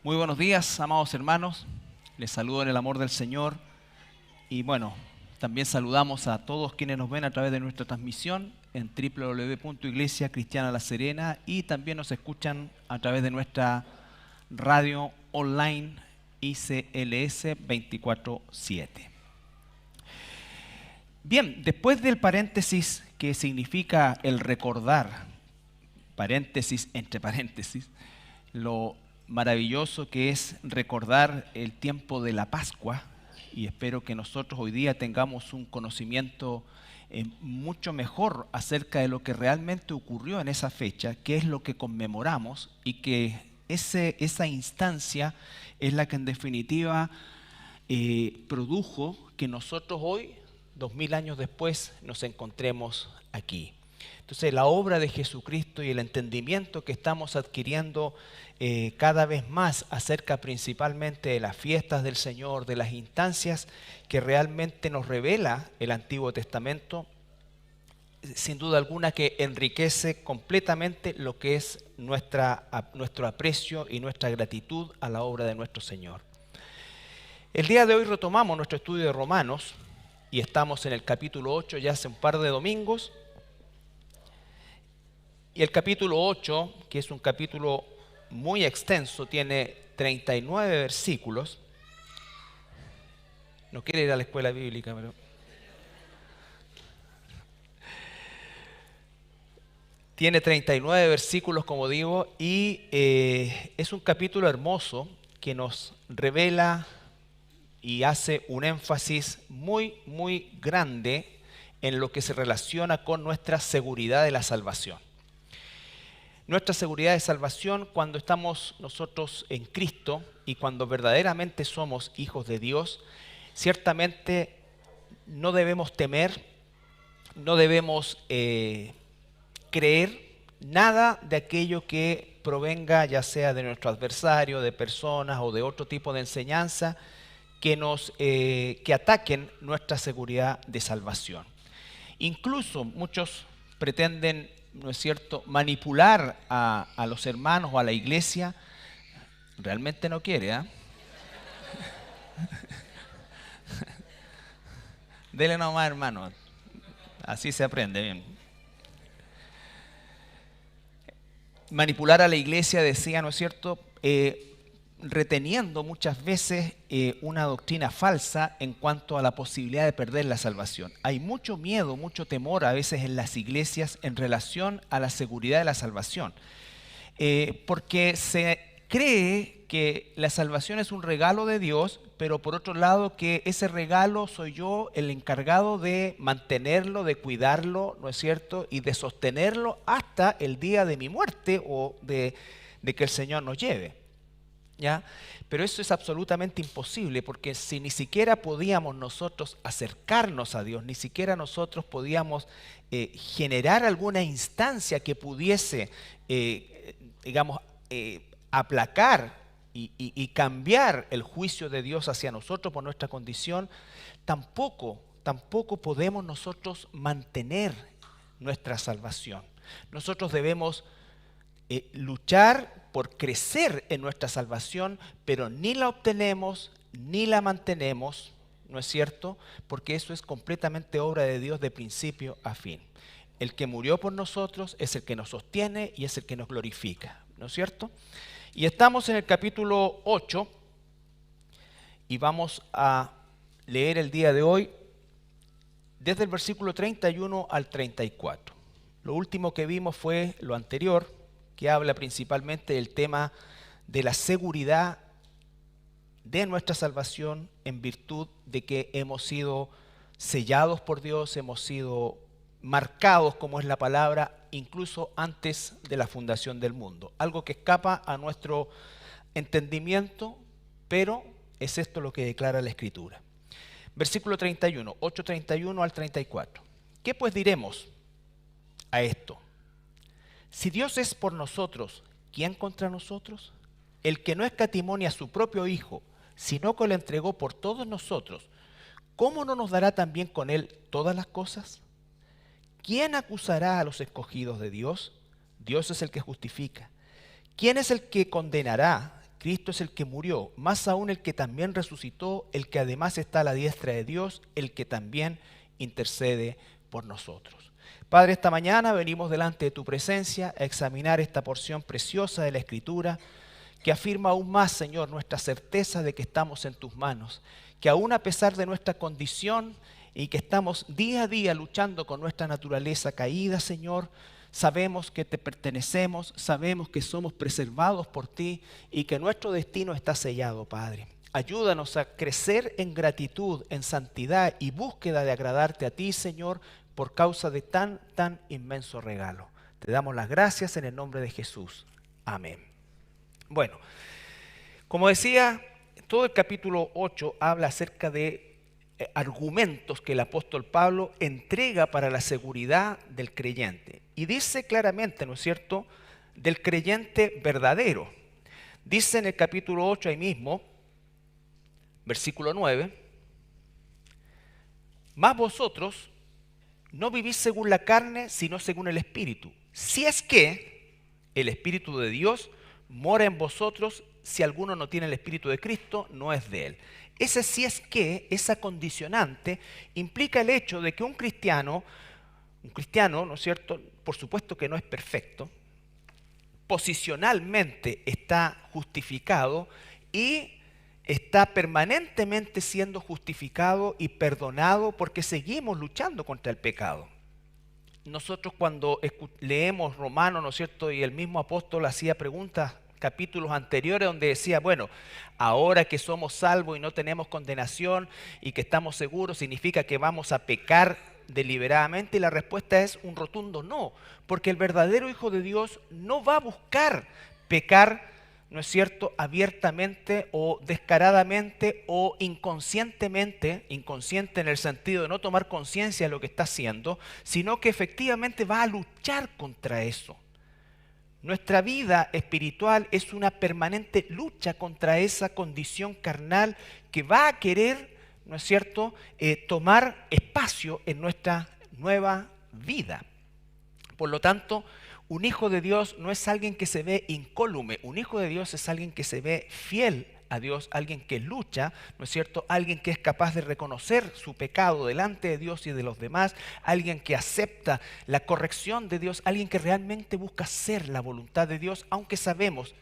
Muy buenos días, amados hermanos. Les saludo en el amor del Señor. Y bueno, también saludamos a todos quienes nos ven a través de nuestra transmisión en www.Iglesia Cristiana La Serena y también nos escuchan a través de nuestra radio online ICLS 24/7. Bien, después del paréntesis que significa el recordar, paréntesis entre paréntesis, lo maravilloso que es recordar el tiempo de la Pascua, y espero que nosotros hoy día tengamos un conocimiento mucho mejor acerca de lo que realmente ocurrió en esa fecha, qué es lo que conmemoramos y que esa instancia es la que en definitiva produjo que nosotros hoy, 2000 años después, nos encontremos aquí. Entonces la obra de Jesucristo y el entendimiento que estamos adquiriendo cada vez más acerca principalmente de las fiestas del Señor, de las instancias que realmente nos revela el Antiguo Testamento, sin duda alguna que enriquece completamente lo que es nuestro aprecio y nuestra gratitud a la obra de nuestro Señor. El día de hoy retomamos nuestro estudio de Romanos y estamos en el capítulo 8 ya hace un par de domingos. Y el capítulo 8, que es un capítulo muy extenso, tiene 39 versículos. No quiere ir a la escuela bíblica, pero... Tiene 39 versículos, como digo, y es un capítulo hermoso que nos revela y hace un énfasis muy, muy grande en lo que se relaciona con nuestra seguridad de la salvación. Nuestra seguridad de salvación cuando estamos nosotros en Cristo y cuando verdaderamente somos hijos de Dios, ciertamente no debemos temer, no debemos creer nada de aquello que provenga ya sea de nuestro adversario, de personas o de otro tipo de enseñanza que ataquen nuestra seguridad de salvación. Incluso muchos pretenden, ¿no es cierto?, manipular a los hermanos o a la iglesia. Realmente no quiere, ¿eh? Dele nomás, hermano. Así se aprende bien. Manipular a la iglesia, decía, ¿no es cierto?, reteniendo muchas veces una doctrina falsa en cuanto a la posibilidad de perder la salvación. Hay mucho miedo, mucho temor a veces en las iglesias en relación a la seguridad de la salvación, porque se cree que la salvación es un regalo de Dios, pero por otro lado que ese regalo soy yo el encargado de mantenerlo, de cuidarlo, ¿no es cierto?, y de sostenerlo hasta el día de mi muerte o de que el Señor nos lleve. ¿Ya? Pero eso es absolutamente imposible, porque si ni siquiera podíamos nosotros acercarnos a Dios, ni siquiera nosotros podíamos generar alguna instancia que pudiese, aplacar y cambiar el juicio de Dios hacia nosotros por nuestra condición, tampoco podemos nosotros mantener nuestra salvación. Nosotros debemos luchar por crecer en nuestra salvación, pero ni la obtenemos ni la mantenemos, ¿no es cierto? Porque eso es completamente obra de Dios de principio a fin. El que murió por nosotros es el que nos sostiene y es el que nos glorifica, ¿no es cierto? Y estamos en el capítulo 8 y vamos a leer el día de hoy desde el versículo 31 al 34. Lo último que vimos fue lo anterior, que habla principalmente del tema de la seguridad de nuestra salvación en virtud de que hemos sido sellados por Dios, hemos sido marcados, como es la palabra, incluso antes de la fundación del mundo. Algo que escapa a nuestro entendimiento, pero es esto lo que declara la Escritura. Versículo 31, 8:31 al 34. ¿Qué pues diremos a esto? Si Dios es por nosotros, ¿quién contra nosotros? El que no escatimó a su propio Hijo, sino que lo entregó por todos nosotros, ¿cómo no nos dará también con Él todas las cosas? ¿Quién acusará a los escogidos de Dios? Dios es el que justifica. ¿Quién es el que condenará? Cristo es el que murió, más aún el que también resucitó, el que además está a la diestra de Dios, el que también intercede por nosotros. Padre, esta mañana venimos delante de tu presencia a examinar esta porción preciosa de la Escritura que afirma aún más, Señor, nuestra certeza de que estamos en tus manos, que aún a pesar de nuestra condición y que estamos día a día luchando con nuestra naturaleza caída, Señor, sabemos que te pertenecemos, sabemos que somos preservados por ti y que nuestro destino está sellado, Padre. Ayúdanos a crecer en gratitud, en santidad y búsqueda de agradarte a ti, Señor, por causa de tan inmenso regalo. Te damos las gracias en el nombre de Jesús. Amén. Bueno, como decía, todo el capítulo 8 habla acerca de argumentos que el apóstol Pablo entrega para la seguridad del creyente. Y dice claramente, ¿no es cierto?, del creyente verdadero. Dice en el capítulo 8 ahí mismo, versículo 9, mas vosotros no vivís según la carne, sino según el Espíritu. Si es que el Espíritu de Dios mora en vosotros, si alguno no tiene el Espíritu de Cristo, no es de él. Ese si es que, esa condicionante, implica el hecho de que un cristiano, ¿no es cierto?, por supuesto que no es perfecto, posicionalmente está justificado y está permanentemente siendo justificado y perdonado porque seguimos luchando contra el pecado. Nosotros cuando leemos Romanos, ¿no es cierto?, y el mismo apóstol hacía preguntas, capítulos anteriores, donde decía, bueno, ahora que somos salvos y no tenemos condenación y que estamos seguros, ¿significa que vamos a pecar deliberadamente? Y la respuesta es un rotundo no, porque el verdadero Hijo de Dios no va a buscar pecar, ¿no es cierto?, abiertamente o descaradamente o inconscientemente, inconsciente en el sentido de no tomar conciencia de lo que está haciendo, sino que efectivamente va a luchar contra eso. Nuestra vida espiritual es una permanente lucha contra esa condición carnal que va a querer, ¿no es cierto?, tomar espacio en nuestra nueva vida. Por lo tanto, un hijo de Dios no es alguien que se ve incólume, un hijo de Dios es alguien que se ve fiel a Dios, alguien que lucha, ¿no es cierto?, alguien que es capaz de reconocer su pecado delante de Dios y de los demás, alguien que acepta la corrección de Dios, alguien que realmente busca hacer la voluntad de Dios, aunque sabemos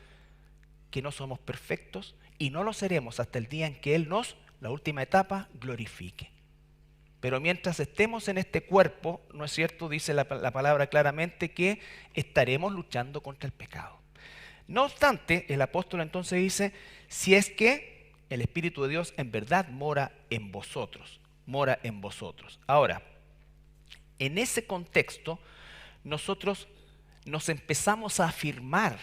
que no somos perfectos y no lo seremos hasta el día en que Él nos, la última etapa, glorifique. Pero mientras estemos en este cuerpo, ¿no es cierto?, dice la palabra claramente que estaremos luchando contra el pecado. No obstante, el apóstol entonces dice, si es que el Espíritu de Dios en verdad mora en vosotros. Ahora, en ese contexto, nosotros nos empezamos a afirmar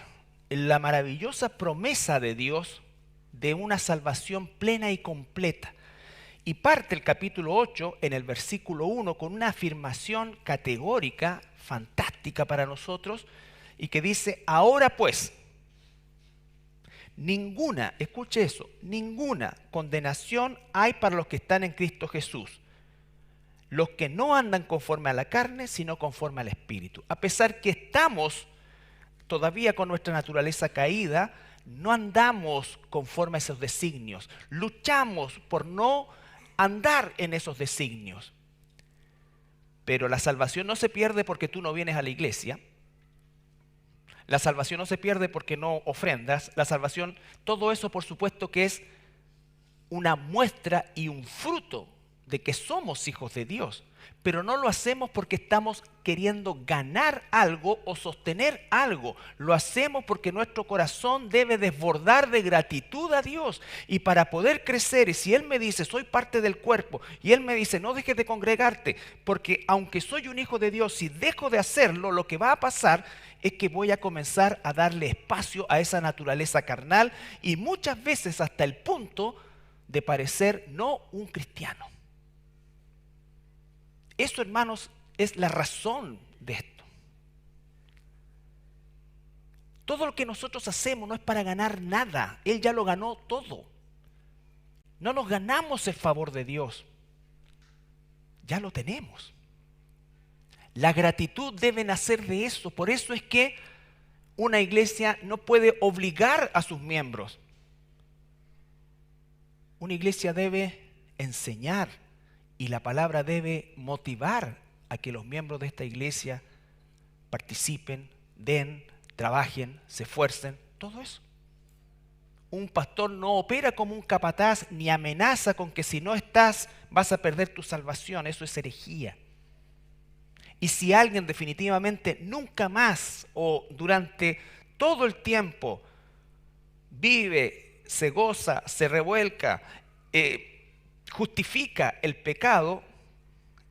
en la maravillosa promesa de Dios de una salvación plena y completa. Y parte el capítulo 8 en el versículo 1 con una afirmación categórica, fantástica para nosotros, y que dice, ahora pues, escuche eso, ninguna condenación hay para los que están en Cristo Jesús. Los que no andan conforme a la carne, sino conforme al Espíritu. A pesar que estamos todavía con nuestra naturaleza caída, no andamos conforme a esos designios. Luchamos por no andar en esos designios. Pero la salvación no se pierde porque tú no vienes a la iglesia. La salvación no se pierde porque no ofrendas. La salvación, todo eso por supuesto que es una muestra y un fruto de que somos hijos de Dios. Pero no lo hacemos porque estamos queriendo ganar algo o sostener algo. Lo hacemos porque nuestro corazón debe desbordar de gratitud a Dios. Y para poder crecer, y si Él me dice, soy parte del cuerpo, y Él me dice, no dejes de congregarte, porque aunque soy un hijo de Dios, si dejo de hacerlo, lo que va a pasar es que voy a comenzar a darle espacio a esa naturaleza carnal y muchas veces hasta el punto de parecer no un cristiano. Eso, hermanos, es la razón de esto. Todo lo que nosotros hacemos no es para ganar nada. Él ya lo ganó todo. No nos ganamos el favor de Dios. Ya lo tenemos. La gratitud debe nacer de eso. Por eso es que una iglesia no puede obligar a sus miembros. Una iglesia debe enseñar y la palabra debe motivar a que los miembros de esta iglesia participen, den, trabajen, se esfuercen, todo eso. Un pastor no opera como un capataz ni amenaza con que si no estás vas a perder tu salvación. Eso es herejía. Y si alguien definitivamente nunca más o durante todo el tiempo vive, se goza, se revuelca, justifica el pecado,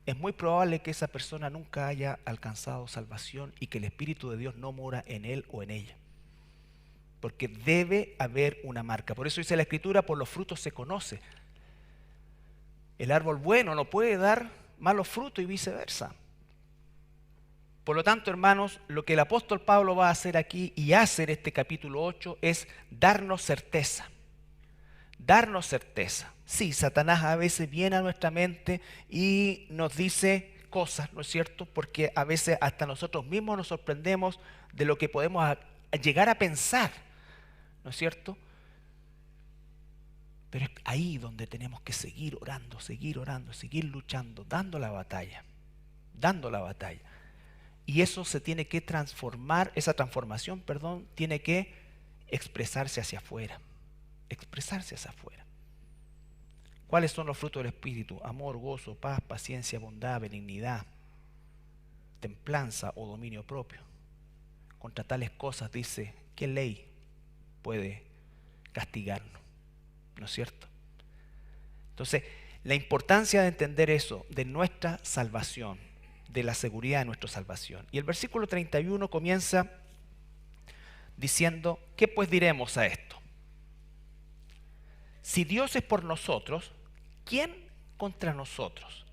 es muy probable que esa persona nunca haya alcanzado salvación y que el Espíritu de Dios no mora en él o en ella. Porque debe haber una marca. Por eso dice la Escritura, por los frutos se conoce. El árbol bueno no puede dar malos frutos y viceversa. Por lo tanto, hermanos, lo que el apóstol Pablo va a hacer aquí y hace en este capítulo 8 es darnos certeza. Darnos certeza. Sí, Satanás a veces viene a nuestra mente y nos dice cosas, ¿no es cierto? Porque a veces hasta nosotros mismos nos sorprendemos de lo que podemos llegar a pensar, ¿no es cierto? Pero es ahí donde tenemos que seguir orando, seguir luchando, dando la batalla. Y eso se tiene que transformar, esa transformación, tiene que expresarse hacia afuera. ¿Cuáles son los frutos del Espíritu? Amor, gozo, paz, paciencia, bondad, benignidad, templanza o dominio propio. Contra tales cosas dice, ¿qué ley puede castigarnos? ¿No es cierto? Entonces, la importancia de entender eso, de nuestra salvación, de la seguridad de nuestra salvación. Y el versículo 31 comienza diciendo, ¿qué pues diremos a esto? Si Dios es por nosotros, ¿quién contra nosotros?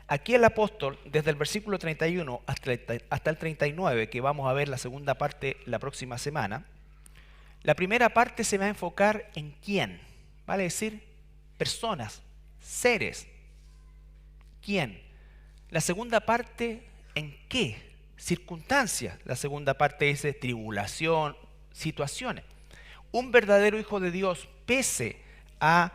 Aquí el apóstol, desde el versículo 31 hasta el 39, que vamos a ver la segunda parte la próxima semana, la primera parte se va a enfocar en quién, vale decir, personas, seres. ¿Quién? La segunda parte, ¿en qué? Circunstancias. La segunda parte dice tribulación, situaciones. Un verdadero hijo de Dios, pese a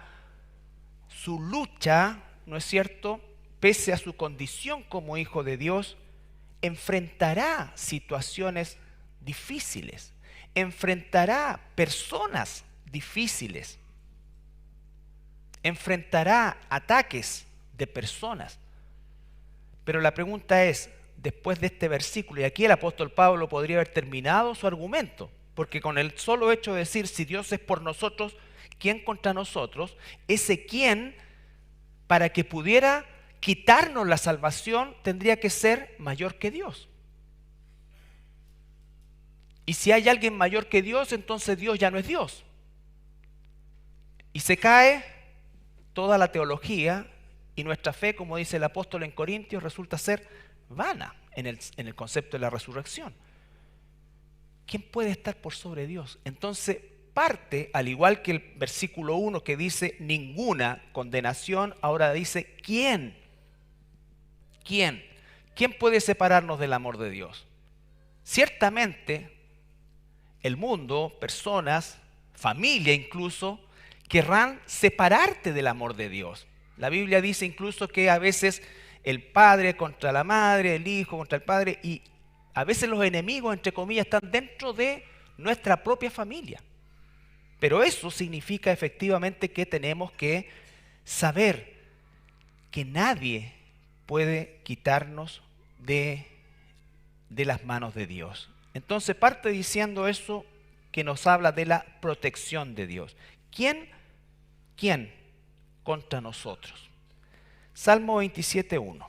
su lucha, ¿no es cierto?, pese a su condición como hijo de Dios, enfrentará situaciones difíciles, enfrentará personas difíciles, enfrentará ataques de personas. Pero la pregunta es, después de este versículo, y aquí el apóstol Pablo podría haber terminado su argumento, porque con el solo hecho de decir, si Dios es por nosotros, ¿quién contra nosotros? Ese quién, para que pudiera quitarnos la salvación, tendría que ser mayor que Dios. Y si hay alguien mayor que Dios, entonces Dios ya no es Dios. Y se cae toda la teología y nuestra fe, como dice el apóstol en Corintios, resulta ser vana en el concepto de la resurrección. ¿Quién puede estar por sobre Dios? Entonces parte, al igual que el versículo 1 que dice ninguna condenación, ahora dice ¿quién? ¿Quién? ¿Quién puede separarnos del amor de Dios? Ciertamente el mundo, personas, familia incluso, querrán separarte del amor de Dios. La Biblia dice incluso que a veces el padre contra la madre, el hijo contra el padre, y a veces los enemigos, entre comillas, están dentro de nuestra propia familia. Pero eso significa efectivamente que tenemos que saber que nadie puede quitarnos de las manos de Dios. Entonces parte diciendo eso que nos habla de la protección de Dios. ¿Quién contra nosotros? Salmo 27:1.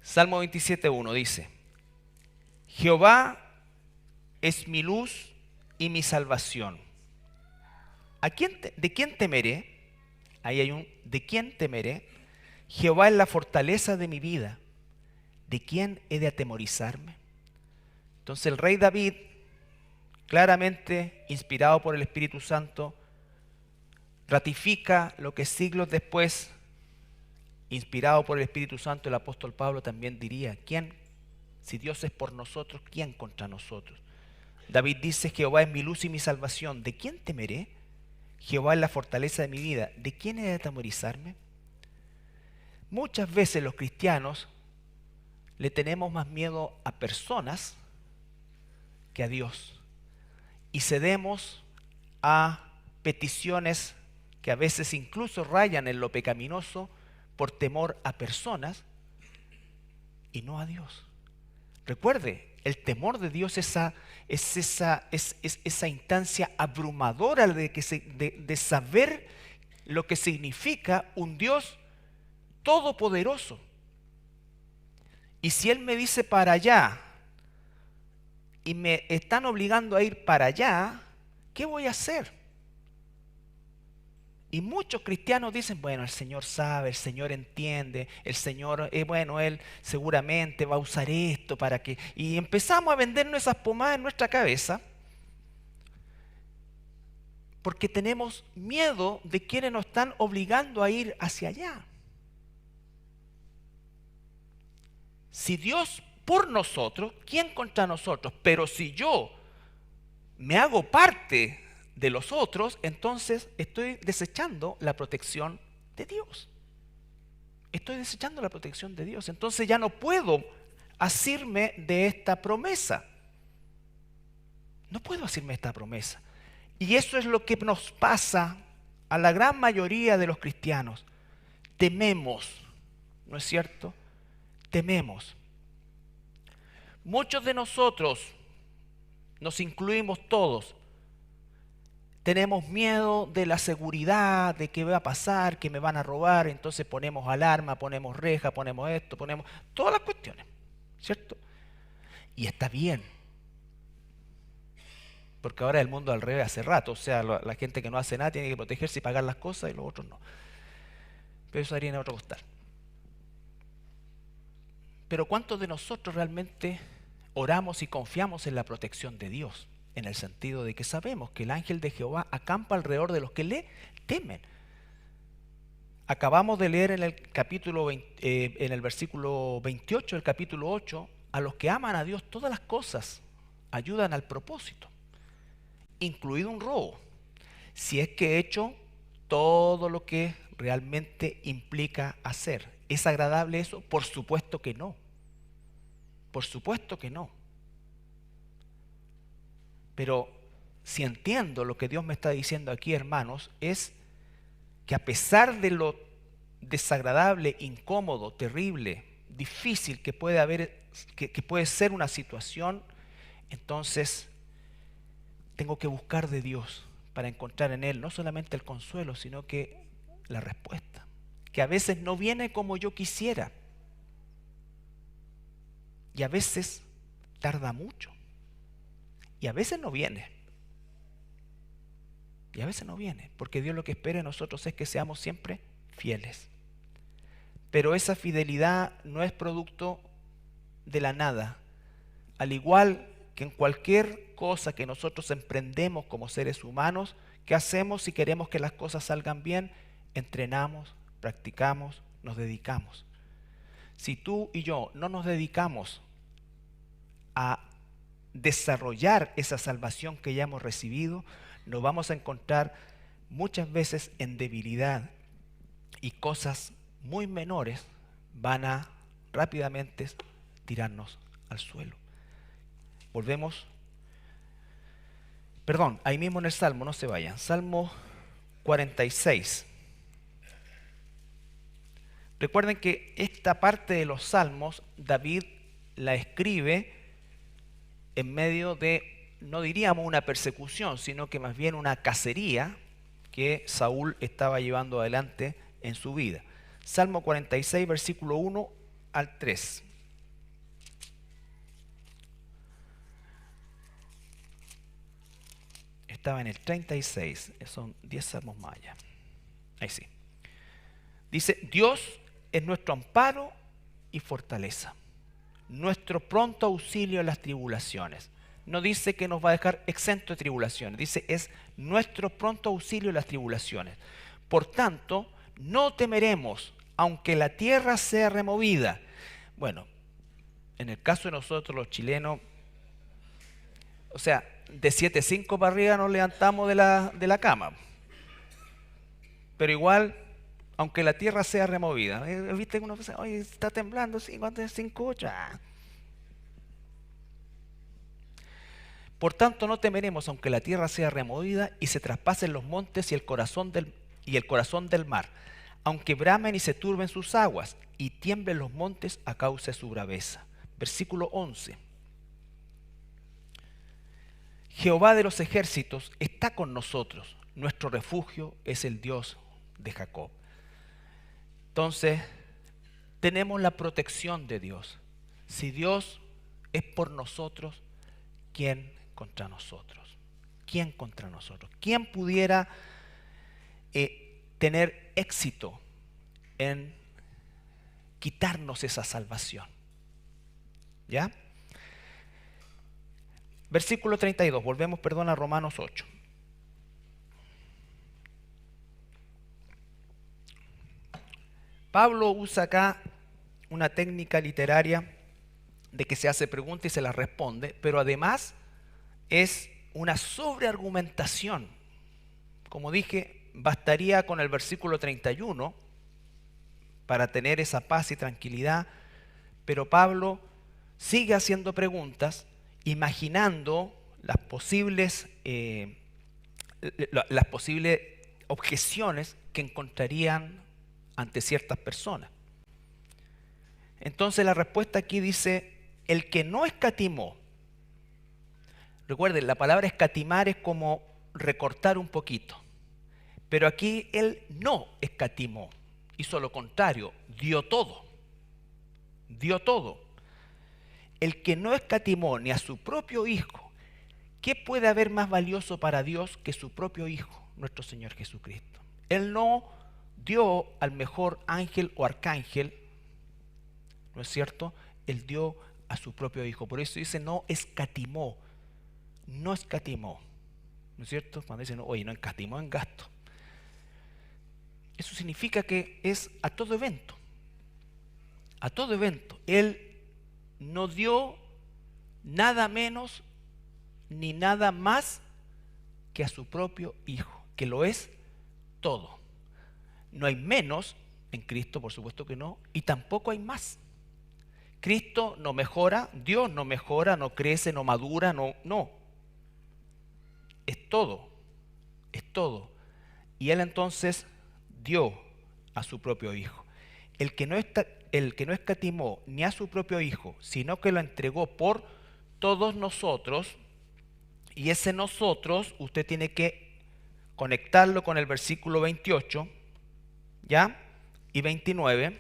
Salmo 27:1 dice, Jehová es mi luz y mi salvación. ¿De quién temeré? Ahí hay un ¿de quién temeré? Jehová es la fortaleza de mi vida. ¿De quién he de atemorizarme? Entonces el rey David, claramente inspirado por el Espíritu Santo, ratifica lo que siglos después, inspirado por el Espíritu Santo, el apóstol Pablo también diría: ¿quién? Si Dios es por nosotros, ¿quién contra nosotros? David dice: Jehová es mi luz y mi salvación. ¿De quién temeré? Jehová es la fortaleza de mi vida. ¿De quién he de atemorizarme? Muchas veces los cristianos le tenemos más miedo a personas que a Dios. Y cedemos a peticiones que a veces incluso rayan en lo pecaminoso por temor a personas y no a Dios. Recuerde, el temor de Dios es esa instancia abrumadora de saber lo que significa un Dios todopoderoso. Y si Él me dice para allá y me están obligando a ir para allá, ¿qué voy a hacer? Y muchos cristianos dicen: bueno, el Señor sabe, el Señor entiende, el Señor, bueno, Él seguramente va a usar esto para que... Y empezamos a vendernos esas pomadas en nuestra cabeza porque tenemos miedo de quienes nos están obligando a ir hacia allá. Si Dios por nosotros, ¿quién contra nosotros? Pero si yo me hago parte de los otros, entonces estoy desechando la protección de Dios. Estoy desechando la protección de Dios. Entonces ya no puedo asirme de esta promesa. No puedo asirme de esta promesa. Y eso es lo que nos pasa a la gran mayoría de los cristianos. Tememos, ¿no es cierto? Tememos. Muchos de nosotros, nos incluimos todos, tenemos miedo de la seguridad, de qué va a pasar, que me van a robar, entonces ponemos alarma, ponemos reja, ponemos esto, ponemos todas las cuestiones, ¿cierto? Y está bien, porque ahora el mundo al revés hace rato, o sea, la gente que no hace nada tiene que protegerse y pagar las cosas y los otros no. Pero eso haría en otro costal. Pero ¿cuántos de nosotros realmente oramos y confiamos en la protección de Dios? En el sentido de que sabemos que el ángel de Jehová acampa alrededor de los que le temen. Acabamos de leer en el capítulo en el versículo 28 del capítulo 8: a los que aman a Dios todas las cosas ayudan al propósito, incluido un robo, si es que he hecho todo lo que realmente implica hacer. ¿Es agradable eso? Por supuesto que no. Por supuesto que no. Pero si entiendo lo que Dios me está diciendo aquí, hermanos, es que a pesar de lo desagradable, incómodo, terrible, difícil que puede haber, que puede ser una situación, entonces tengo que buscar de Dios para encontrar en Él no solamente el consuelo, sino que la respuesta, que a veces no viene como yo quisiera y a veces tarda mucho. Y a veces no viene. Y a veces no viene. Porque Dios lo que espera de nosotros es que seamos siempre fieles. Pero esa fidelidad no es producto de la nada. Al igual que en cualquier cosa que nosotros emprendemos como seres humanos, ¿qué hacemos si queremos que las cosas salgan bien? Entrenamos, practicamos, nos dedicamos. Si tú y yo no nos dedicamos a desarrollar esa salvación que ya hemos recibido, nos vamos a encontrar muchas veces en debilidad y cosas muy menores van a rápidamente tirarnos al suelo. Volvemos, perdón, ahí mismo en el Salmo, no se vayan, Salmo 46. Recuerden que esta parte de los Salmos David la escribe en medio de, no diríamos una persecución, sino que más bien una cacería que Saúl estaba llevando adelante en su vida. Salmo 46, versículo 1 al 3. estaba en el 36, son 10 salmos más allá. Ahí sí. Dice, Dios es nuestro amparo y fortaleza, nuestro pronto auxilio en las tribulaciones. No dice que nos va a dejar exento de tribulaciones, dice es nuestro pronto auxilio en las tribulaciones. Por tanto, no temeremos, aunque la tierra sea removida. Bueno, en el caso de nosotros los chilenos, o sea, de 7:5 para arriba nos levantamos de la cama. Pero igual, aunque la tierra sea removida, ¿viste que uno dice, oye, está temblando, 5:8? Por tanto, no temeremos, aunque la tierra sea removida y se traspasen los montes y el corazón del mar, aunque bramen y se turben sus aguas y tiemblen los montes a causa de su braveza. Versículo 11. Jehová de los ejércitos está con nosotros, nuestro refugio es el Dios de Jacob. Entonces, tenemos la protección de Dios. Si Dios es por nosotros, ¿quién contra nosotros? ¿Quién contra nosotros? ¿Quién pudiera tener éxito en quitarnos esa salvación? ¿Ya? Versículo 32, volvemos, a Romanos 8. Pablo usa acá una técnica literaria de que se hace pregunta y se la responde, pero además es una sobreargumentación. Como dije, bastaría con el versículo 31 para tener esa paz y tranquilidad, pero Pablo sigue haciendo preguntas, imaginando las posibles objeciones que encontrarían ante ciertas personas. Entonces la respuesta aquí dice, el que no escatimó. Recuerden, la palabra escatimar es como recortar un poquito, pero aquí él no escatimó, hizo lo contrario, dio todo. Dio todo. El que no escatimó ni a su propio Hijo, ¿qué puede haber más valioso para Dios que su propio Hijo, nuestro Señor Jesucristo? Él no dio al mejor ángel o arcángel, ¿no es cierto? Él dio a su propio Hijo. Por eso dice no escatimó. No escatimó. ¿No es cierto? Cuando dicen, oye, no escatimó en gasto. Eso significa que es a todo evento. A todo evento. Él no dio nada menos ni nada más que a su propio Hijo, que lo es todo. No hay menos en Cristo, por supuesto que no, y tampoco hay más. Cristo no mejora, Dios no mejora, no crece, no madura, no. Es todo, es todo. Y Él entonces dio a su propio Hijo. El que no escatimó ni a su propio Hijo, sino que lo entregó por todos nosotros, y ese nosotros usted tiene que conectarlo con el versículo 28, ¿ya? Y 29.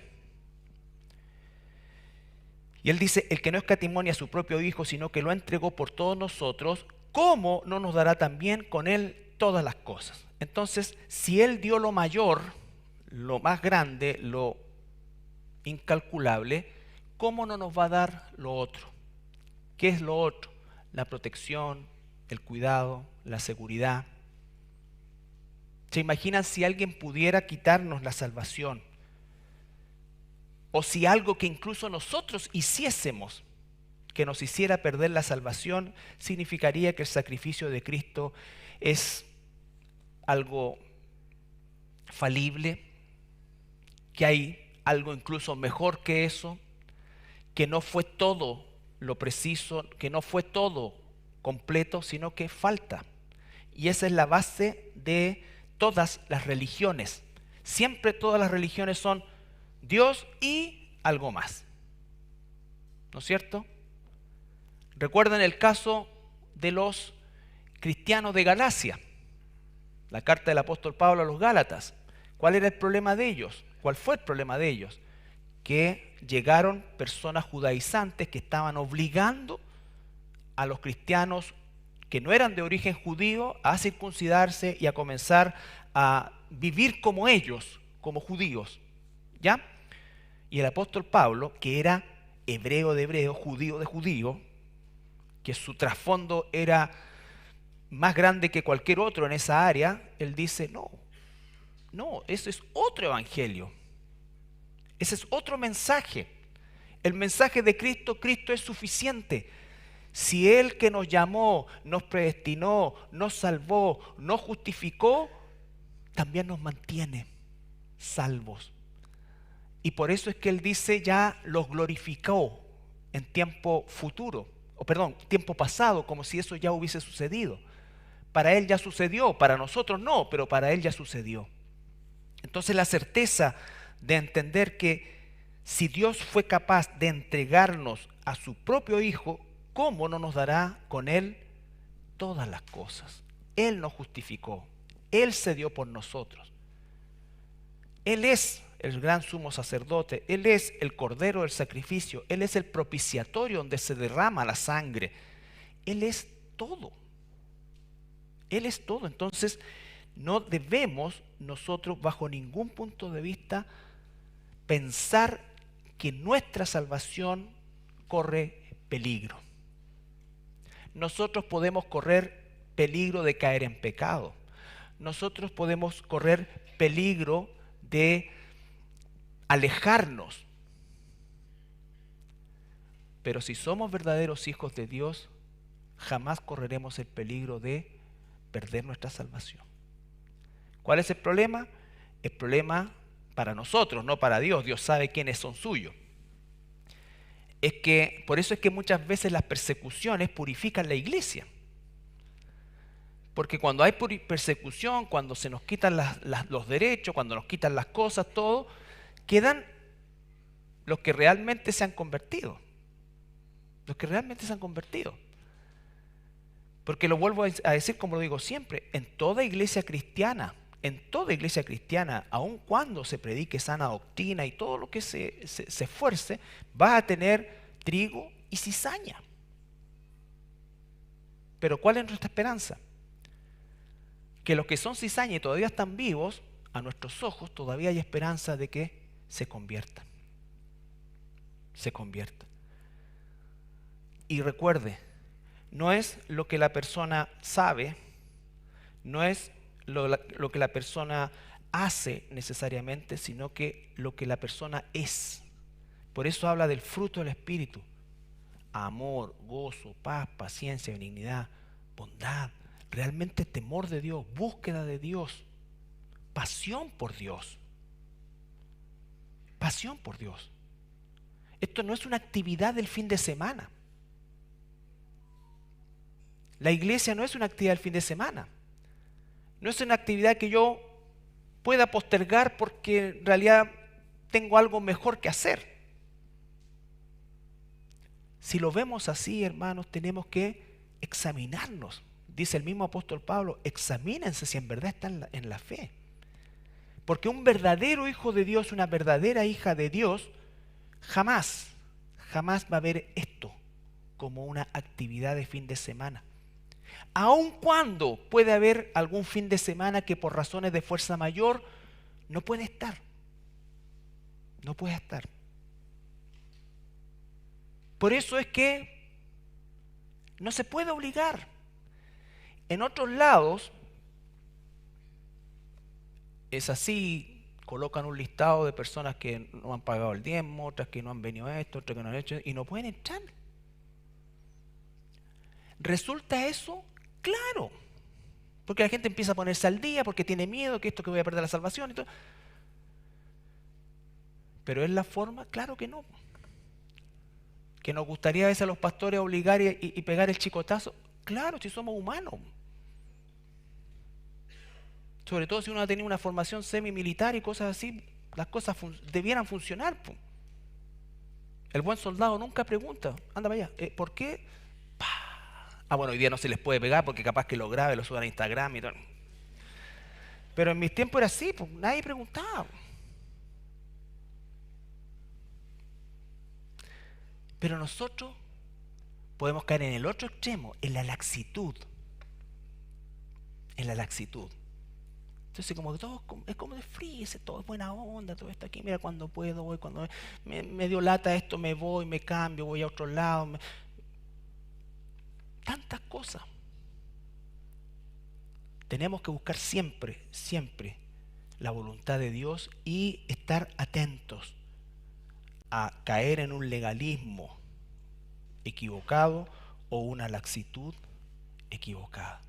Y él dice, el que no escatimó ni a su propio Hijo, sino que lo entregó por todos nosotros, ¿cómo no nos dará también con él todas las cosas? Entonces, si él dio lo mayor, lo más grande, lo incalculable, ¿cómo no nos va a dar lo otro? ¿Qué es lo otro? La protección, el cuidado, la seguridad. ¿Se imaginan si alguien pudiera quitarnos la salvación? O si algo que incluso nosotros hiciésemos que nos hiciera perder la salvación, significaría que el sacrificio de Cristo es algo falible, que hay algo incluso mejor que eso, que no fue todo lo preciso, que no fue todo completo, sino que falta. Y esa es la base de todas las religiones. Siempre todas las religiones son Dios y algo más. ¿No es cierto? Recuerden el caso de los cristianos de Galacia, la carta del apóstol Pablo a los Gálatas. ¿Cuál era el problema de ellos? ¿Cuál fue el problema de ellos? Que llegaron personas judaizantes que estaban obligando a los cristianos que no eran de origen judío a circuncidarse y a comenzar a vivir como ellos, como judíos. ¿Ya? Y el apóstol Pablo, que era hebreo de hebreo, judío de judío, que su trasfondo era más grande que cualquier otro en esa área, él dice, no, eso es otro evangelio. Ese es otro mensaje. El mensaje de Cristo, Cristo es suficiente. Si Él que nos llamó, nos predestinó, nos salvó, nos justificó, también nos mantiene salvos. Y por eso es que Él dice ya los glorificó en tiempo futuro, tiempo pasado, como si eso ya hubiese sucedido. Para Él ya sucedió, para nosotros no, pero para Él ya sucedió. Entonces la certeza de entender que si Dios fue capaz de entregarnos a su propio Hijo, ¿cómo no nos dará con Él todas las cosas? Él nos justificó, Él se dio por nosotros. Él es el gran sumo sacerdote, Él es el cordero del sacrificio, Él es el propiciatorio donde se derrama la sangre. Él es todo. Él es todo. Entonces, no debemos nosotros bajo ningún punto de vista pensar que nuestra salvación corre peligro. Nosotros podemos correr peligro de caer en pecado. Nosotros podemos correr peligro de alejarnos. Pero si somos verdaderos hijos de Dios, jamás correremos el peligro de perder nuestra salvación. ¿Cuál es el problema? El problema para nosotros, no para Dios. Dios sabe quiénes son suyos. Es que por eso es que muchas veces las persecuciones purifican la iglesia. Porque cuando hay persecución, cuando se nos quitan los derechos, cuando nos quitan las cosas, todo, quedan los que realmente se han convertido. Los que realmente se han convertido. Porque lo vuelvo a decir como lo digo siempre, en toda iglesia cristiana, aun cuando se predique sana doctrina y todo lo que se esfuerce, va a tener trigo y cizaña. Pero ¿cuál es nuestra esperanza? Que los que son cizaña y todavía están vivos, a nuestros ojos todavía hay esperanza de que se conviertan. Se conviertan. Y recuerde, no es lo que la persona sabe, no es lo que la persona hace necesariamente, sino que lo que la persona es. Por eso habla del fruto del Espíritu: amor, gozo, paz, paciencia, benignidad, bondad, realmente temor de Dios, búsqueda de Dios, pasión por Dios. Pasión por Dios. Esto no es una actividad del fin de semana. La iglesia no es una actividad del fin de semana. No es una actividad que yo pueda postergar porque en realidad tengo algo mejor que hacer. Si lo vemos así, hermanos, tenemos que examinarnos. Dice el mismo apóstol Pablo, examínense si en verdad están en la fe. Porque un verdadero hijo de Dios, una verdadera hija de Dios, jamás va a ver esto como una actividad de fin de semana. Aun cuando puede haber algún fin de semana que por razones de fuerza mayor no puede estar. No puede estar. Por eso es que no se puede obligar. En otros lados es así, colocan un listado de personas que no han pagado el diezmo, otras que no han venido a esto, otras que no han hecho, y no pueden entrar. ¿Resulta eso? Claro, porque la gente empieza a ponerse al día, porque tiene miedo que esto, que voy a perder la salvación y todo. Pero ¿es la forma? Claro que no. Que nos gustaría a veces a los pastores obligar y pegar el chicotazo. Claro, si somos humanos. Sobre todo si uno ha tenido una formación semi-militar y cosas así, las cosas debieran funcionar. El buen soldado nunca pregunta, anda para allá, ¿por qué? Bueno, hoy día no se les puede pegar porque capaz que lo grabe, lo suban a Instagram y todo. Pero en mis tiempos era así, pues, nadie preguntaba. Pero nosotros podemos caer en el otro extremo, en la laxitud. en la laxitud. Entonces como que todo es como de fríese, todo es buena onda, todo está aquí, mira cuando puedo, voy, cuando me dio lata esto, me voy, me cambio, voy a otro lado. Tantas cosas. Tenemos que buscar siempre, siempre la voluntad de Dios y estar atentos a caer en un legalismo equivocado o una laxitud equivocada.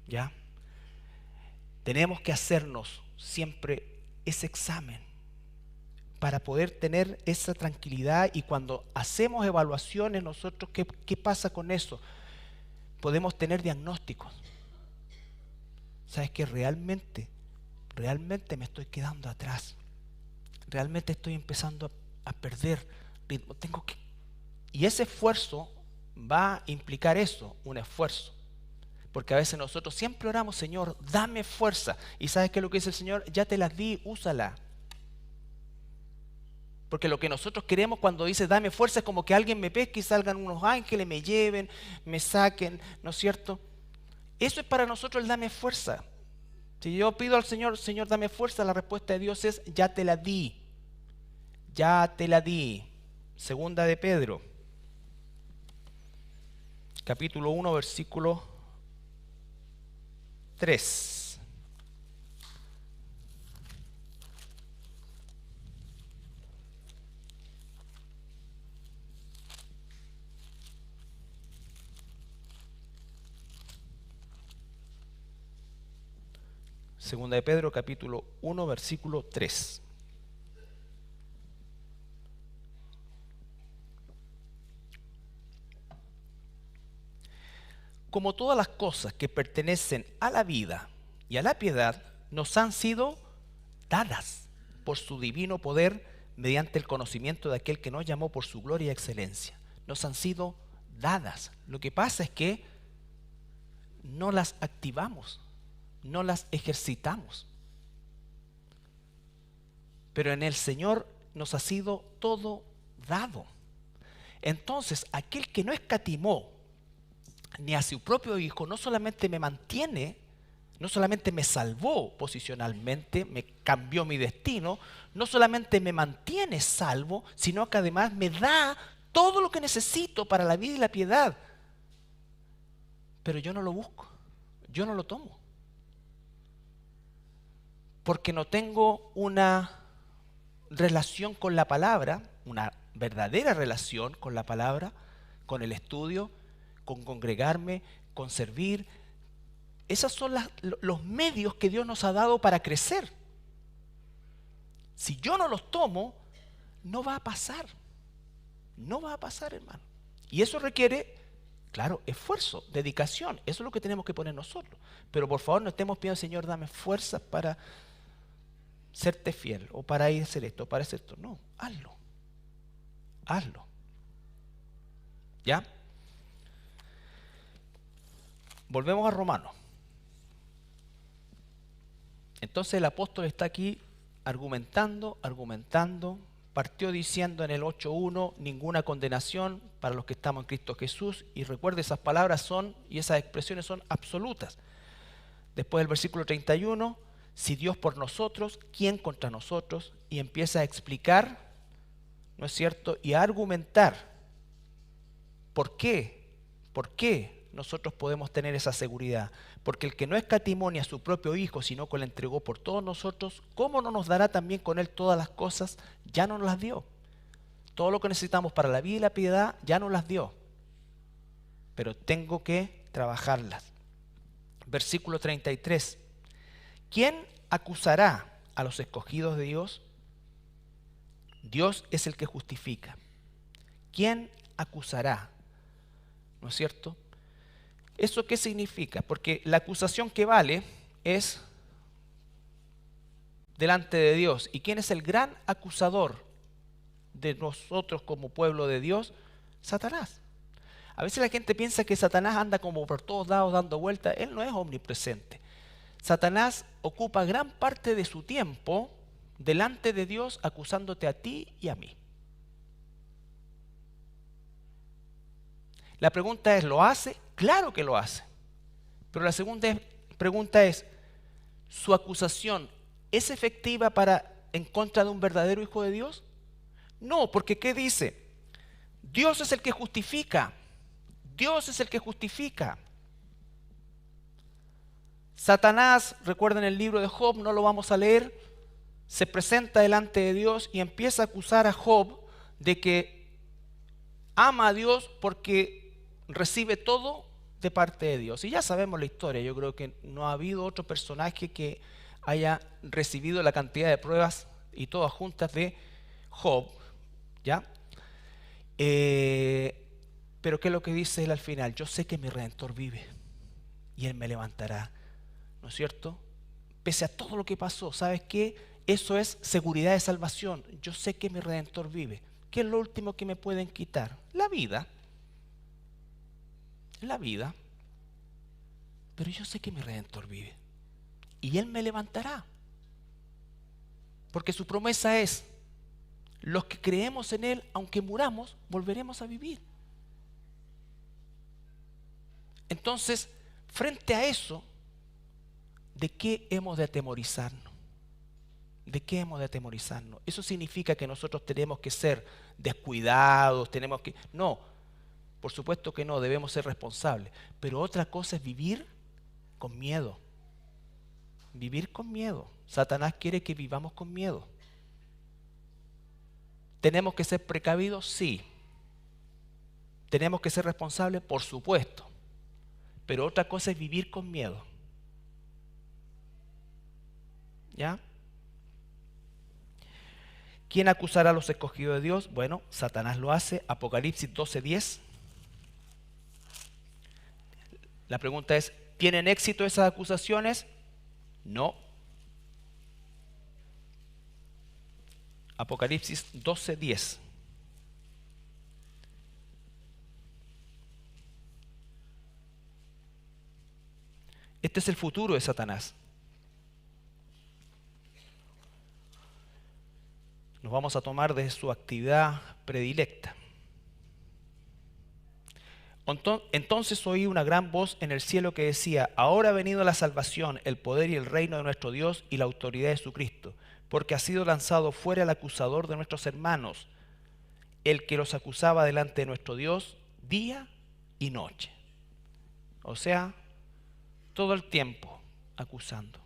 ¿Ya? Tenemos que hacernos siempre ese examen para poder tener esa tranquilidad, y cuando hacemos evaluaciones nosotros, ¿qué pasa con eso? Podemos tener diagnósticos. ¿Sabes qué? Realmente me estoy quedando atrás. Realmente estoy empezando a perder ritmo. Y ese esfuerzo va a implicar eso, un esfuerzo. Porque a veces nosotros siempre oramos, Señor, dame fuerza. ¿Y sabes qué es lo que dice el Señor? Ya te las di, úsala. Porque lo que nosotros queremos cuando dice dame fuerza es como que alguien me pesque y salgan unos ángeles, me lleven, me saquen, ¿no es cierto? Eso es para nosotros el dame fuerza. Si yo pido al Señor, Señor, dame fuerza, la respuesta de Dios es ya te la di. Ya te la di. Segunda de Pedro, capítulo 1, versículo 3. Segunda de Pedro, capítulo 1, versículo 3. Como todas las cosas que pertenecen a la vida y a la piedad nos han sido dadas por su divino poder mediante el conocimiento de aquel que nos llamó por su gloria y excelencia. Nos han sido dadas. Lo que pasa es que no las activamos, no las ejercitamos. Pero en el Señor nos ha sido todo dado. Entonces, aquel que no escatimó ni a su propio Hijo, no solamente me mantiene, no solamente me salvó posicionalmente, me cambió mi destino, no solamente me mantiene salvo, sino que además me da todo lo que necesito para la vida y la piedad. Pero yo no lo busco, yo no lo tomo. Porque no tengo una relación con la palabra, una verdadera relación con la palabra, con el estudio, con congregarme, con servir. Esos son los medios que Dios nos ha dado para crecer. Si yo no los tomo, no va a pasar. No va a pasar, hermano. Y eso requiere, claro, esfuerzo, dedicación. Eso es lo que tenemos que poner nosotros. Pero por favor no estemos pidiendo, Señor, dame fuerza para serte fiel, o para ir a hacer esto, o para hacer esto. No, hazlo. Hazlo. ¿Ya? Volvemos a Romanos. Entonces el apóstol está aquí argumentando, partió diciendo en el 8.1, ninguna condenación para los que estamos en Cristo Jesús, y recuerde, esas palabras y esas expresiones son absolutas. Después del versículo 31, si Dios por nosotros, ¿quién contra nosotros? Y empieza a explicar, ¿no es cierto? Y a argumentar por qué nosotros podemos tener esa seguridad. Porque el que no escatimó ni a su propio Hijo, sino que lo entregó por todos nosotros, ¿cómo no nos dará también con Él todas las cosas? Ya nos las dio. Todo lo que necesitamos para la vida y la piedad ya nos las dio. Pero tengo que trabajarlas. Versículo 33. ¿Quién acusará a los escogidos de Dios? Dios es el que justifica. ¿Quién acusará? ¿No es cierto? ¿Eso qué significa? Porque la acusación que vale es delante de Dios. ¿Y quién es el gran acusador de nosotros como pueblo de Dios? Satanás. A veces la gente piensa que Satanás anda como por todos lados dando vueltas. Él no es omnipresente. Satanás ocupa gran parte de su tiempo delante de Dios acusándote a ti y a mí. La pregunta es, ¿lo hace? Claro que lo hace. Pero la segunda es, Pregunta es, ¿su acusación es efectiva en contra de un verdadero hijo de Dios? No, porque ¿qué dice? Dios es el que justifica. Dios es el que justifica. Satanás, recuerden el libro de Job, no lo vamos a leer, se presenta delante de Dios y empieza a acusar a Job de que ama a Dios porque recibe todo de parte de Dios. Y ya sabemos la historia, yo creo que no ha habido otro personaje que haya recibido la cantidad de pruebas y todas juntas de Job, ¿ya? Pero ¿qué es lo que dice él al final? Yo sé que mi Redentor vive y Él me levantará, ¿no es cierto? Pese a todo lo que pasó, ¿sabes qué? Eso es seguridad de salvación. Yo sé que mi Redentor vive. ¿Qué es lo último que me pueden quitar? La vida. La vida. Pero yo sé que mi Redentor vive. Y Él me levantará. Porque su promesa es, los que creemos en Él, aunque muramos, volveremos a vivir. Entonces, frente a eso, ¿de qué hemos de atemorizarnos? ¿De qué hemos de atemorizarnos? ¿Eso significa que nosotros tenemos que ser descuidados? No, por supuesto que no, debemos ser responsables. Pero otra cosa es vivir con miedo. Vivir con miedo. Satanás quiere que vivamos con miedo. ¿Tenemos que ser precavidos? Sí. ¿Tenemos que ser responsables? Por supuesto. Pero otra cosa es vivir con miedo. ¿Ya? ¿Quién acusará a los escogidos de Dios? Bueno, Satanás lo hace. Apocalipsis 12:10. La pregunta es, ¿tienen éxito esas acusaciones? No. Apocalipsis 12:10. Este es el futuro de Satanás. Nos vamos a tomar de su actividad predilecta. Entonces oí una gran voz en el cielo que decía, ahora ha venido la salvación, el poder y el reino de nuestro Dios y la autoridad de su Cristo, porque ha sido lanzado fuera el acusador de nuestros hermanos, el que los acusaba delante de nuestro Dios día y noche. O sea, todo el tiempo acusando.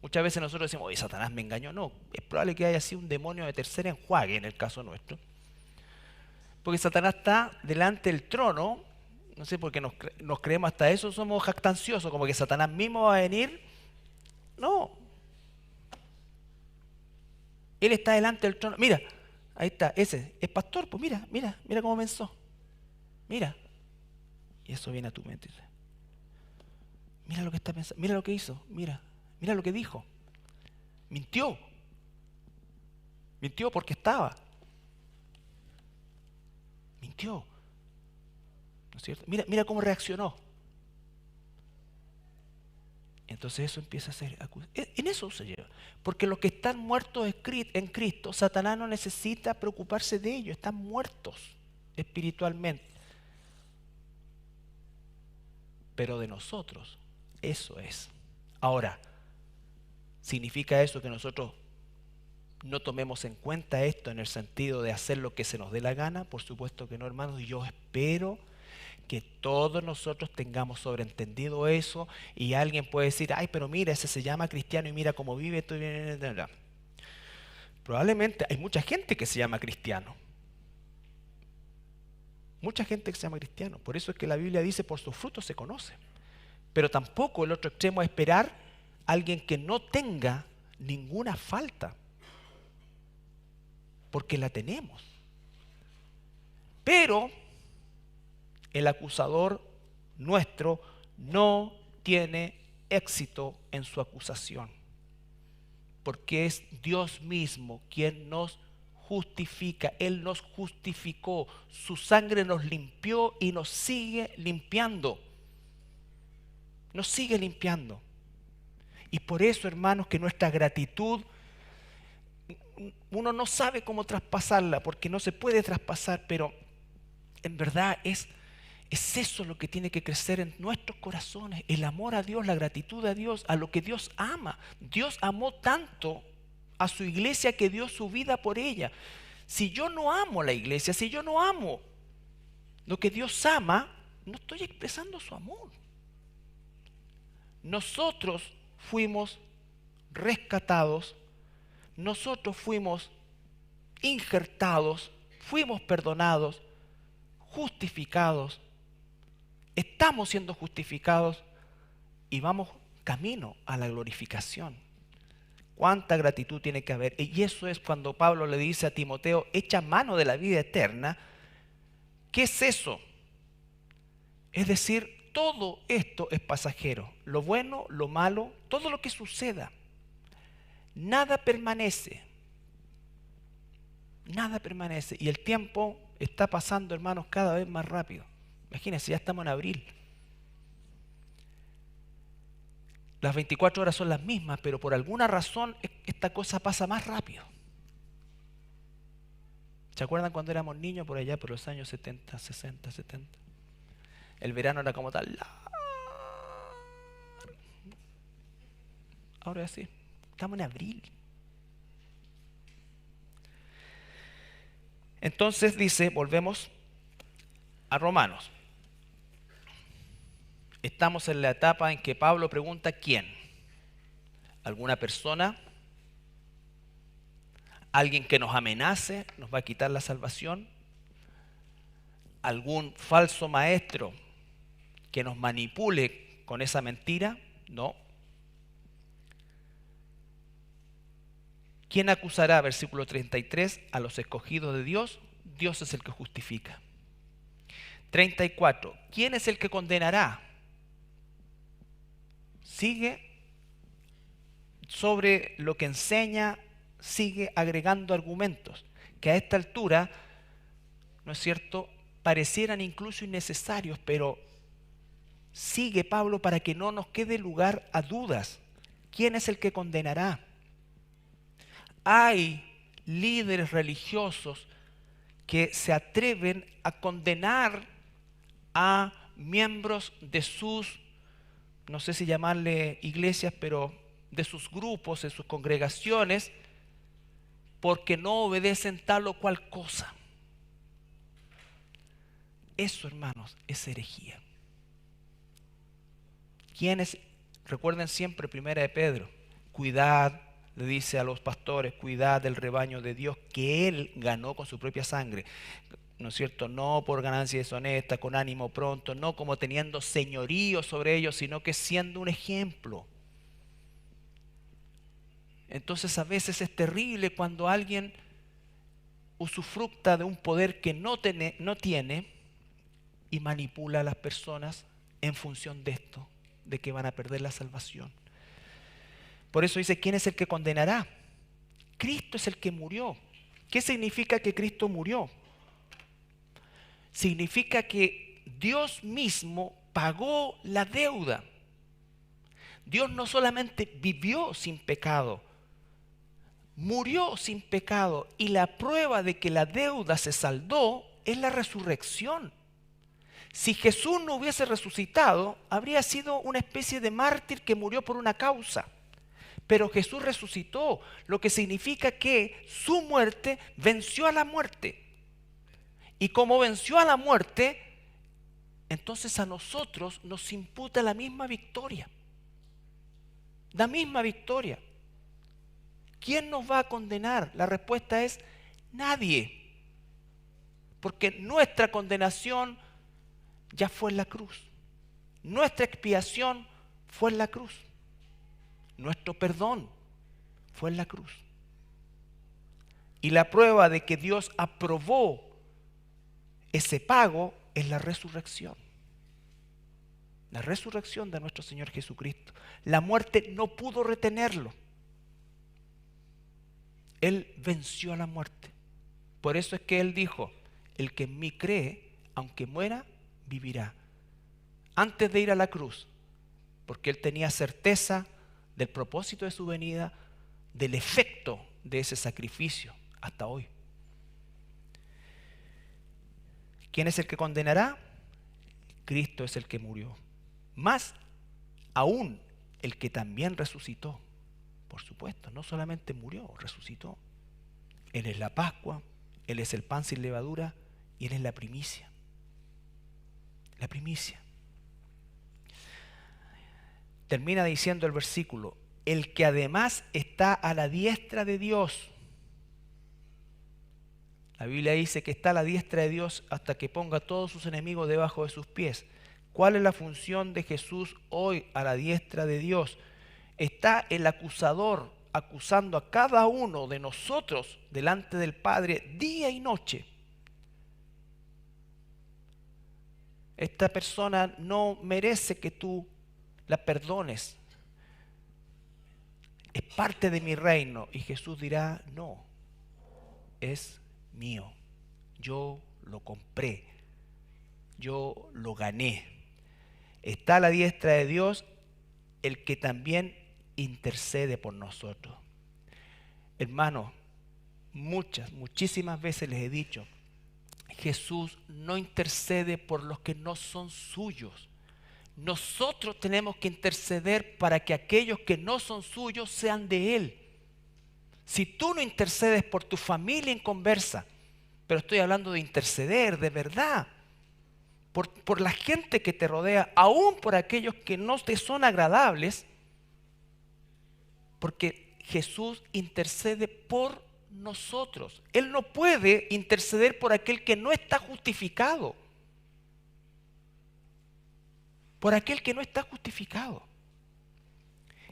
Muchas veces nosotros decimos, oye, Satanás me engañó. No, es probable que haya sido un demonio de tercer enjuague en el caso nuestro. Porque Satanás está delante del trono, no sé, porque nos creemos hasta eso, somos jactanciosos, como que Satanás mismo va a venir. No. Él está delante del trono. Mira, ahí está, ese es pastor, pues mira cómo pensó. Mira. Y eso viene a tu mente. Mira lo que está pensando, mira lo que hizo, mira lo que dijo. Mintió porque estaba. Mintió. ¿No es cierto? Mira cómo reaccionó. Entonces eso empieza a ser en eso se lleva. Porque los que están muertos en Cristo, Satanás no necesita preocuparse de ellos, están muertos espiritualmente. Pero de nosotros, eso es. Ahora, ¿significa eso que nosotros no tomemos en cuenta esto en el sentido de hacer lo que se nos dé la gana? Por supuesto que no, hermanos. Y yo espero que todos nosotros tengamos sobreentendido eso, y alguien puede decir, ay, pero mira, ese se llama cristiano y mira cómo vive. Probablemente hay mucha gente que se llama cristiano. Mucha gente que se llama cristiano. Por eso es que la Biblia dice, por sus frutos se conoce. Pero tampoco el otro extremo es esperar a alguien que no tenga ninguna falta. Porque la tenemos. Pero el acusador nuestro no tiene éxito en su acusación, porque es Dios mismo quien nos justifica. Él nos justificó, su sangre nos limpió y nos sigue limpiando. Nos sigue limpiando. Y por eso, hermanos, que nuestra gratitud, uno no sabe cómo traspasarla, porque no se puede traspasar, pero en verdad es Es eso lo que tiene que crecer en nuestros corazones, el amor a Dios, la gratitud a Dios, a lo que Dios ama. Dios amó tanto a su iglesia que dio su vida por ella. Si yo no amo la iglesia, si yo no amo lo que Dios ama, no estoy expresando su amor. Nosotros fuimos rescatados, nosotros fuimos injertados, fuimos perdonados, justificados, estamos siendo justificados y vamos camino a la glorificación. ¿Cuánta gratitud tiene que haber? Y eso es cuando Pablo le dice a Timoteo, echa mano de la vida eterna. ¿Qué es eso? Es decir, todo esto es pasajero. Lo bueno, lo malo, todo lo que suceda. Nada permanece. Nada permanece. Y el tiempo está pasando, hermanos, cada vez más rápido. Imagínense, ya estamos en abril. Las 24 horas son las mismas, pero por alguna razón esta cosa pasa más rápido. ¿Se acuerdan cuando éramos niños por allá, por los años 70, 60, 70? El verano era como tal. Ahora sí, estamos en abril. Entonces dice, volvemos a Romanos. Estamos en la etapa en que Pablo pregunta ¿quién? ¿Alguna persona? ¿Alguien que nos amenace, nos va a quitar la salvación? ¿Algún falso maestro que nos manipule con esa mentira? No. ¿Quién acusará, versículo 33, a los escogidos de Dios? Dios es el que justifica. 34. ¿Quién es el que condenará? Sigue sobre lo que enseña, sigue agregando argumentos que a esta altura, ¿no es cierto?, parecieran incluso innecesarios, pero sigue Pablo para que no nos quede lugar a dudas. ¿Quién es el que condenará? Hay líderes religiosos que se atreven a condenar a miembros de sus, no sé si llamarle iglesias, pero de sus grupos, de sus congregaciones, porque no obedecen tal o cual cosa. Eso, hermanos, es herejía. ¿Quiénes? Recuerden siempre, primera de Pedro, cuidad, le dice a los pastores, cuidad del rebaño de Dios que Él ganó con su propia sangre. ¿No es cierto? No por ganancia deshonesta, con ánimo pronto, no como teniendo señorío sobre ellos, sino que siendo un ejemplo. Entonces a veces es terrible cuando alguien usufructa de un poder que no tiene y manipula a las personas en función de esto, de que van a perder la salvación. Por eso dice, ¿quién es el que condenará? Cristo es el que murió. ¿Qué significa que Cristo murió? Significa que Dios mismo pagó la deuda. Dios no solamente vivió sin pecado, murió sin pecado, y la prueba de que la deuda se saldó es la resurrección. Si Jesús no hubiese resucitado, habría sido una especie de mártir que murió por una causa. Pero Jesús resucitó, lo que significa que su muerte venció a la muerte. Y como venció a la muerte, entonces a nosotros nos imputa la misma victoria. La misma victoria. ¿Quién nos va a condenar? La respuesta es nadie. Porque nuestra condenación ya fue en la cruz. Nuestra expiación fue en la cruz. Nuestro perdón fue en la cruz. Y la prueba de que Dios aprobó ese pago es la resurrección. La resurrección de nuestro Señor Jesucristo. La muerte no pudo retenerlo. Él venció a la muerte. Por eso es que Él dijo, el que en mí cree, aunque muera, vivirá. Antes de ir a la cruz, porque Él tenía certeza del propósito de su venida, del efecto de ese sacrificio hasta hoy. ¿Quién es el que condenará? Cristo es el que murió, más aún el que también resucitó. Por supuesto, no solamente murió, resucitó. Él es la Pascua, Él es el pan sin levadura y Él es la primicia. La primicia. Termina diciendo el versículo, el que además está a la diestra de Dios. La Biblia dice que está a la diestra de Dios hasta que ponga a todos sus enemigos debajo de sus pies. ¿Cuál es la función de Jesús hoy a la diestra de Dios? Está el acusador acusando a cada uno de nosotros delante del Padre día y noche. Esta persona no merece que tú la perdones. Es parte de mi reino. Y Jesús dirá, no, es mío. Yo lo compré. Yo lo gané. Está a la diestra de Dios el que también intercede por nosotros. Hermanos, muchísimas veces les he dicho, Jesús no intercede por los que no son suyos. Nosotros tenemos que interceder para que aquellos que no son suyos sean de Él. Si tú no intercedes por tu familia inconversa, pero estoy hablando de interceder de verdad, por la gente que te rodea, aún por aquellos que no te son agradables, porque Jesús intercede por nosotros. Él no puede interceder por aquel que no está justificado. Por aquel que no está justificado.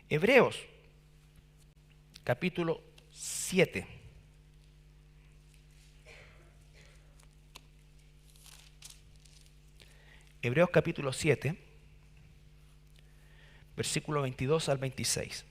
Hebreos, capítulo 7. Hebreos capítulo 7, versículo 22 al 26.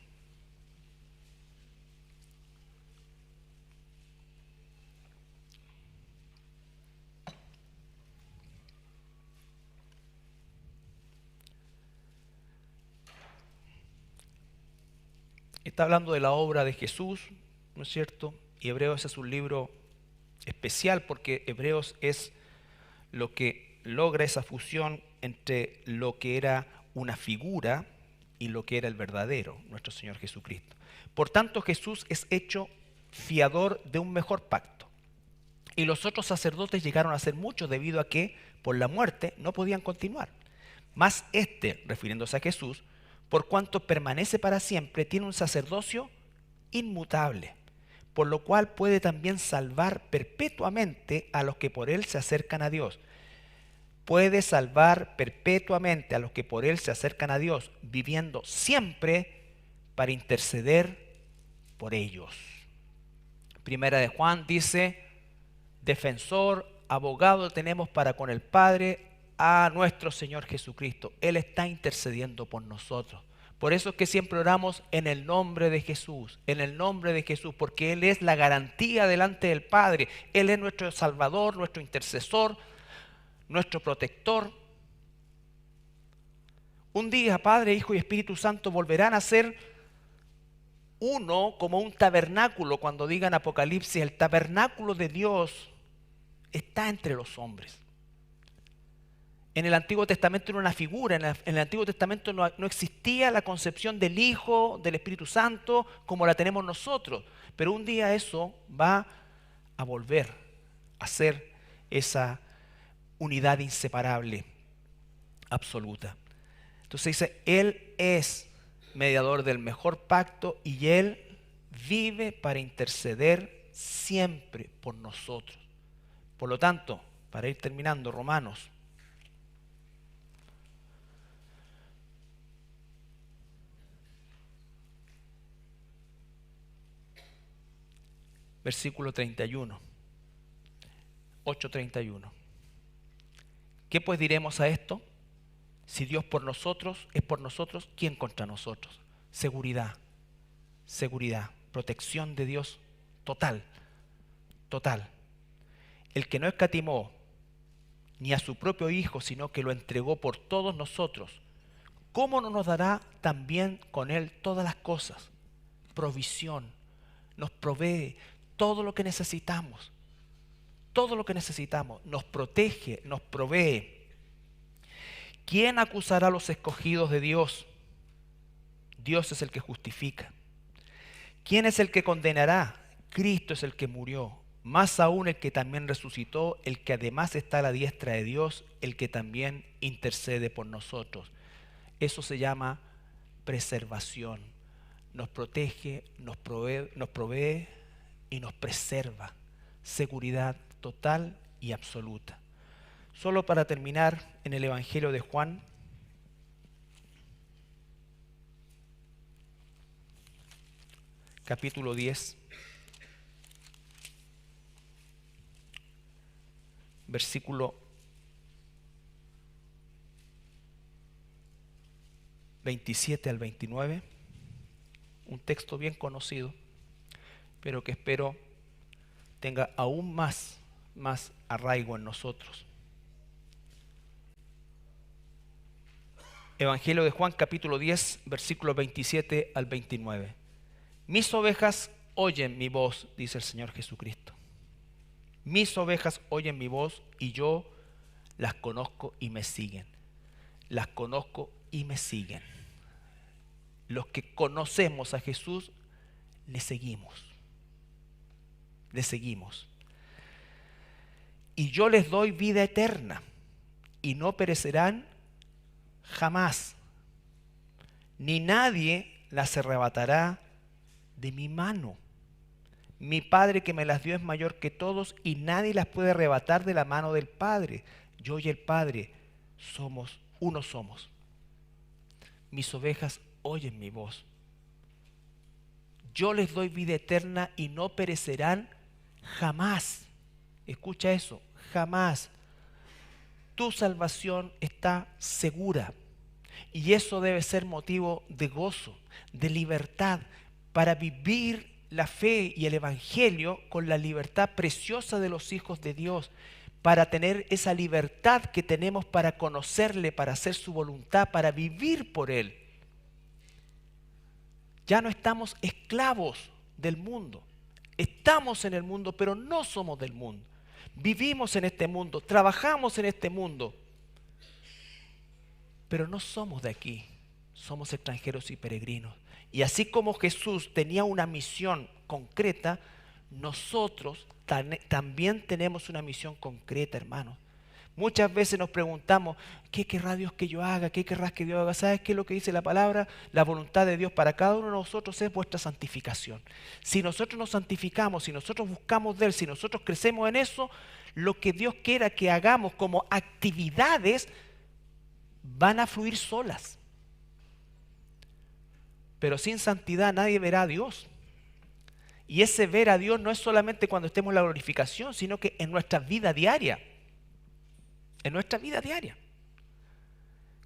Está hablando de la obra de Jesús, ¿no es cierto? Y Hebreos es un libro especial porque Hebreos es lo que logra esa fusión entre lo que era una figura y lo que era el verdadero, nuestro Señor Jesucristo. Por tanto, Jesús es hecho fiador de un mejor pacto. Y los otros sacerdotes llegaron a ser muchos debido a que, por la muerte, no podían continuar. Mas este, refiriéndose a Jesús, por cuanto permanece para siempre, tiene un sacerdocio inmutable, por lo cual puede también salvar perpetuamente a los que por él se acercan a Dios. Puede salvar perpetuamente a los que por él se acercan a Dios, viviendo siempre para interceder por ellos. Primera de Juan dice, defensor, abogado tenemos para con el Padre, a nuestro Señor Jesucristo. Él está intercediendo por nosotros. Por eso es que siempre oramos en el nombre de Jesús, en el nombre de Jesús, porque Él es la garantía delante del Padre. Él es nuestro Salvador, nuestro intercesor, nuestro protector. Un día Padre, Hijo y Espíritu Santo volverán a ser uno como un tabernáculo. Cuando digan Apocalipsis, el tabernáculo de Dios está entre los hombres. En el Antiguo Testamento era una figura, en el Antiguo Testamento no existía la concepción del Hijo, del Espíritu Santo, como la tenemos nosotros. Pero un día eso va a volver a ser esa unidad inseparable, absoluta. Entonces dice, Él es mediador del mejor pacto y Él vive para interceder siempre por nosotros. Por lo tanto, para ir terminando, Romanos, versículo 31, 8:31. ¿Qué pues diremos a esto? Si Dios por nosotros es por nosotros, ¿quién contra nosotros? Seguridad, seguridad, protección de Dios total, total. El que no escatimó ni a su propio Hijo, sino que lo entregó por todos nosotros, ¿cómo no nos dará también con Él todas las cosas? Provisión, nos provee todo lo que necesitamos. Todo lo que necesitamos, nos protege, nos provee. ¿Quién acusará a los escogidos de Dios? Dios es el que justifica. ¿Quién es el que condenará? Cristo es el que murió. Más aún el que también resucitó, el que además está a la diestra de Dios, el que también intercede por nosotros. Eso se llama preservación. Nos protege, nos provee y nos preserva. Seguridad total y absoluta. Solo para terminar, en el Evangelio de Juan, capítulo 10, versículo 27 al 29, un texto bien conocido, pero que espero tenga aún más arraigo en nosotros. Evangelio de Juan, capítulo 10, versículos 27 al 29. Mis ovejas oyen mi voz, dice el Señor Jesucristo. Mis ovejas oyen mi voz y yo las conozco y me siguen. Las conozco y me siguen. Los que conocemos a Jesús, le seguimos. Le seguimos. Y yo les doy vida eterna y no perecerán jamás, ni nadie las arrebatará de mi mano. Mi Padre que me las dio es mayor que todos y nadie las puede arrebatar de la mano del Padre. Yo y el Padre somos, uno somos. Mis ovejas oyen mi voz. Yo les doy vida eterna y no perecerán jamás. Escucha eso, jamás. Tu salvación está segura y eso debe ser motivo de gozo, de libertad, para vivir la fe y el Evangelio con la libertad preciosa de los hijos de Dios, para tener esa libertad que tenemos para conocerle, para hacer su voluntad, para vivir por Él. Ya no estamos esclavos del mundo, estamos en el mundo, pero no somos del mundo. Vivimos en este mundo, trabajamos en este mundo, pero no somos de aquí, somos extranjeros y peregrinos. Y así como Jesús tenía una misión concreta, nosotros también tenemos una misión concreta, hermanos. Muchas veces nos preguntamos, ¿qué querrá Dios que yo haga? ¿Qué querrás que Dios haga? ¿Sabes qué es lo que dice la palabra? La voluntad de Dios para cada uno de nosotros es vuestra santificación. Si nosotros nos santificamos, si nosotros buscamos de Él, si nosotros crecemos en eso, lo que Dios quiera que hagamos como actividades van a fluir solas. Pero sin santidad nadie verá a Dios. Y ese ver a Dios no es solamente cuando estemos en la glorificación, sino que en nuestra vida diaria. En nuestra vida diaria.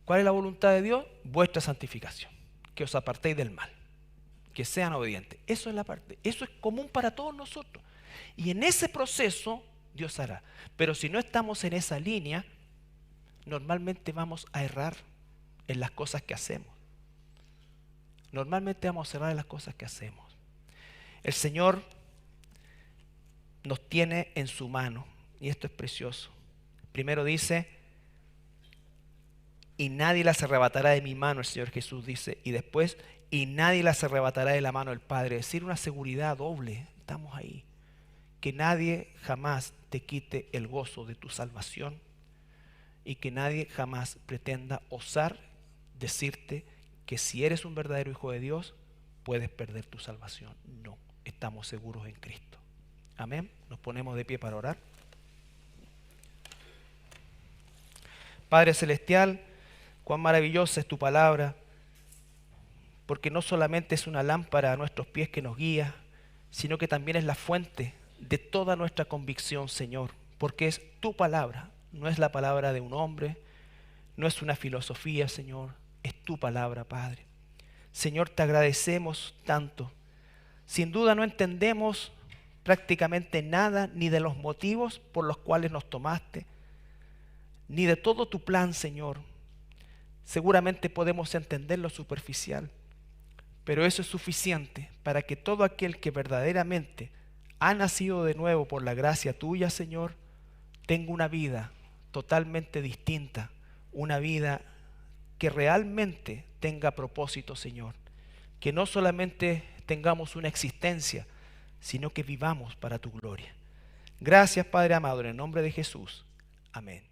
¿Cuál es la voluntad de Dios? Vuestra santificación. Que os apartéis del mal. Que sean obedientes. Eso es la parte. Eso es común para todos nosotros. Y en ese proceso Dios hará. Pero si no estamos en esa línea, normalmente vamos a errar en las cosas que hacemos. Normalmente vamos a errar en las cosas que hacemos. El Señor nos tiene en su mano. Y esto es precioso. Primero dice, y nadie las arrebatará de mi mano, el Señor Jesús dice. Y después, y nadie las arrebatará de la mano del Padre. Es decir, una seguridad doble. Estamos ahí. Que nadie jamás te quite el gozo de tu salvación. Y que nadie jamás pretenda osar decirte que si eres un verdadero hijo de Dios, puedes perder tu salvación. No, estamos seguros en Cristo. Amén. Nos ponemos de pie para orar. Padre Celestial, cuán maravillosa es tu palabra, porque no solamente es una lámpara a nuestros pies que nos guía, sino que también es la fuente de toda nuestra convicción, Señor, porque es tu palabra, no es la palabra de un hombre, no es una filosofía, Señor, es tu palabra, Padre. Señor, te agradecemos tanto. Sin duda no entendemos prácticamente nada, ni de los motivos por los cuales nos tomaste, ni de todo tu plan, Señor. Seguramente podemos entender lo superficial, pero eso es suficiente para que todo aquel que verdaderamente ha nacido de nuevo por la gracia tuya, Señor, tenga una vida totalmente distinta, una vida que realmente tenga propósito, Señor. Que no solamente tengamos una existencia, sino que vivamos para tu gloria. Gracias, Padre amado, en el nombre de Jesús. Amén.